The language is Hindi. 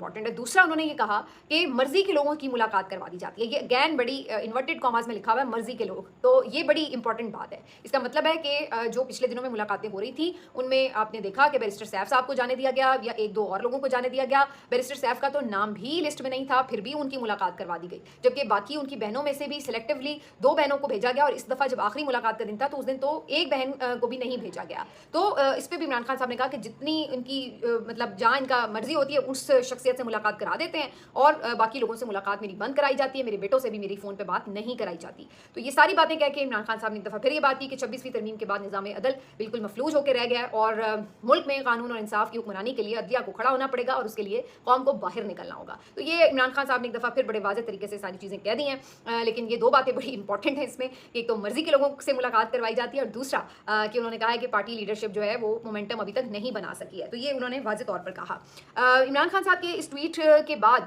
इंपॉर्टेंट है। दूसरा उन्होंने ये कहा कि मर्जी के लोगों की मुलाकात करवा दी जाती है। ये अगैन बड़ी इन्वर्टेड कॉमास में लिखा हुआ है, मर्जी के लोग, तो ये बड़ी इंपॉर्टेंट बात है। इसका मतलब है कि जो पिछले दिनों में मुलाकातें हो रही थी उनमें आपने देखा कि बैरिस्टर सैफ साहब को जाने दिया गया या एक दो और लोगों को जाने दिया गया। बैरिस्टर सैफ का तो नाम भी लिस्ट में नहीं था, फिर भी उनकी मुलाकात करवा दी गई, जबकि बाकी उनकी बहनों में से भी सिलेक्टिवली 2 बहनों को भेजा गया और इस दफा जब आखिरी मुलाकात का दिन था तो उस दिन तो एक बहन को भी नहीं भेजा गया। तो इस पर भी इमरान खान साहब ने कहा कि जितनी इनकी मतलब जहाँ इनका मर्जी होती है उस शख्सियत से मुलाकात करा देते हैं और बाकी लोगों से मुलाकात मेरी बंद कराई जाती है, मेरे बेटों से भी मेरी फ़ोन पे बात नहीं कराई जाती। तो ये सारी बातें कह के इमरान खान साहब ने एक दफ़ा फिर ये बात की कि 26वीं तरमीम के बाद निज़ाम अदल बिल्कुल मफलूज होकर रह गया है और मुल्क में कानून और इंसाफ की हुक्मरानी के लिए अदलिया को खड़ा होना पड़ेगा और उसके लिए कौम को बाहर निकलना होगा। तो ये इमरान खान साहब ने एक दफ़ा फिर बड़े वाज़ेह तरीके से सारी चीज़ें कह दी हैं। लेकिन ये 2 बातें बड़ी इंपॉर्टेंट हैं इसमें कि एक तो मर्जी के लोगों से मुलाकात करवाई जाती है और दूसरा कि उन्होंने कहा है कि पार्टी लीडरशिप जो है वो मोमेंटम अभी तक नहीं बना सकी है। तो ये उन्होंने वाज़ेह तौर पर कहा। इमरान खान साहब के इस ट्वीट के बाद